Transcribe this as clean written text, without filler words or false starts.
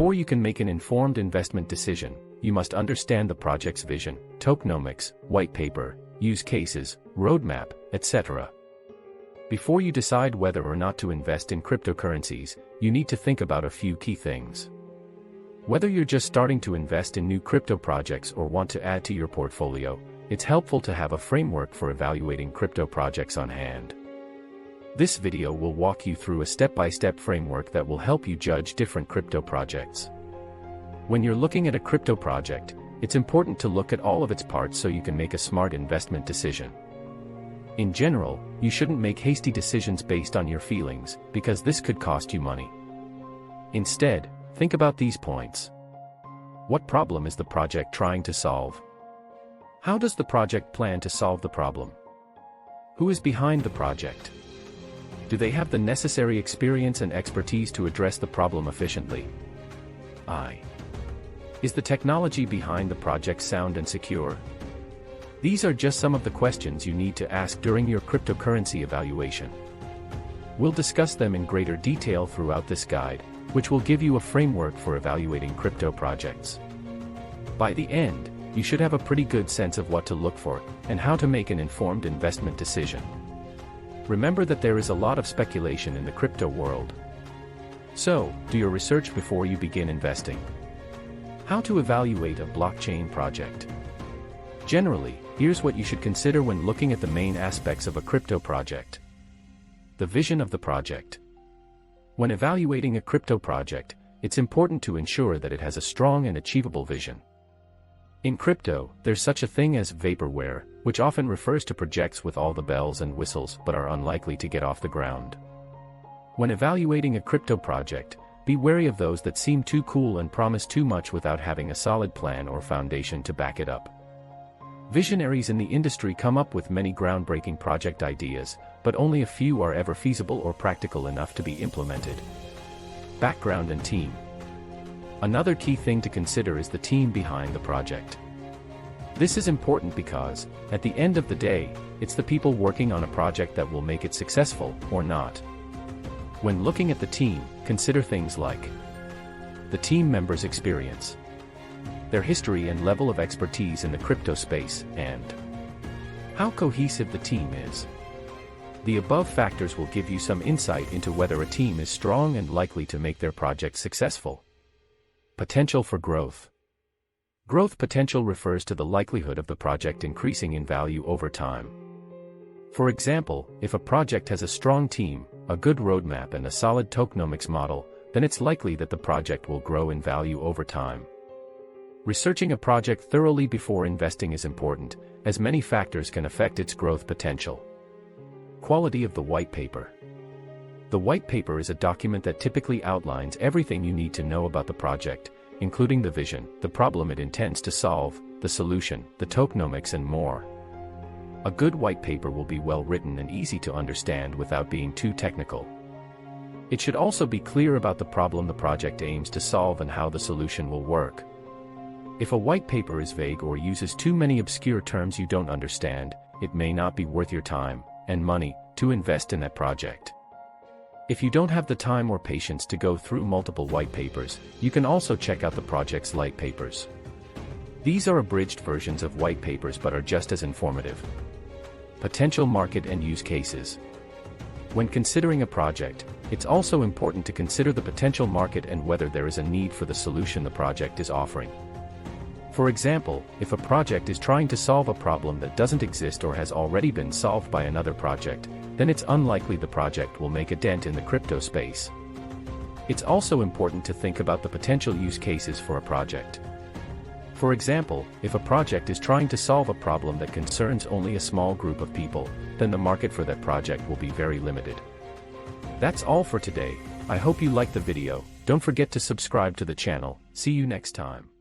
Before you can make an informed investment decision, you must understand the project's vision, tokenomics, white paper, use cases, roadmap, etc. Before you decide whether or not to invest in cryptocurrencies, you need to think about a few key things. Whether you're just starting to invest in new crypto projects or want to add to your portfolio, it's helpful to have a framework for evaluating crypto projects on hand. This video will walk you through a step-by-step framework that will help you judge different crypto projects. When you're looking at a crypto project, it's important to look at all of its parts so you can make a smart investment decision. In general, you shouldn't make hasty decisions based on your feelings, because this could cost you money. Instead, think about these points. What problem is the project trying to solve? How does the project plan to solve the problem? Who is behind the project? Do they have the necessary experience and expertise to address the problem efficiently? Is the technology behind the project sound and secure? These are just some of the questions you need to ask during your cryptocurrency evaluation. We'll discuss them in greater detail throughout this guide, which will give you a framework for evaluating crypto projects. By the end, you should have a pretty good sense of what to look for and how to make an informed investment decision. Remember that there is a lot of speculation in the crypto world. So, do your research before you begin investing. How to evaluate a blockchain project. Generally, here's what you should consider when looking at the main aspects of a crypto project. The vision of the project. When evaluating a crypto project, it's important to ensure that it has a strong and achievable vision. In crypto, there's such a thing as vaporware, which often refers to projects with all the bells and whistles but are unlikely to get off the ground. When evaluating a crypto project, be wary of those that seem too cool and promise too much without having a solid plan or foundation to back it up. Visionaries in the industry come up with many groundbreaking project ideas, but only a few are ever feasible or practical enough to be implemented. Background and team. Another key thing to consider is the team behind the project. This is important because, at the end of the day, it's the people working on a project that will make it successful, or not. When looking at the team, consider things like the team members' experience, their history and level of expertise in the crypto space, and how cohesive the team is. The above factors will give you some insight into whether a team is strong and likely to make their project successful. Potential for growth. Growth potential refers to the likelihood of the project increasing in value over time. For example, if a project has a strong team, a good roadmap and a solid tokenomics model, then it's likely that the project will grow in value over time. Researching a project thoroughly before investing is important, as many factors can affect its growth potential. Quality of the white paper. The white paper is a document that typically outlines everything you need to know about the project, including the vision, the problem it intends to solve, the solution, the tokenomics and more. A good white paper will be well written and easy to understand without being too technical. It should also be clear about the problem the project aims to solve and how the solution will work. If a white paper is vague or uses too many obscure terms you don't understand, it may not be worth your time and money to invest in that project. If you don't have the time or patience to go through multiple white papers, you can also check out the project's light papers. These are abridged versions of white papers but are just as informative. Potential market and use cases. When considering a project, it's also important to consider the potential market and whether there is a need for the solution the project is offering. For example, if a project is trying to solve a problem that doesn't exist or has already been solved by another project, then it's unlikely the project will make a dent in the crypto space. It's also important to think about the potential use cases for a project. For example, if a project is trying to solve a problem that concerns only a small group of people, then the market for that project will be very limited. That's all for today. I hope you liked the video. Don't forget to subscribe to the channel. See you next time.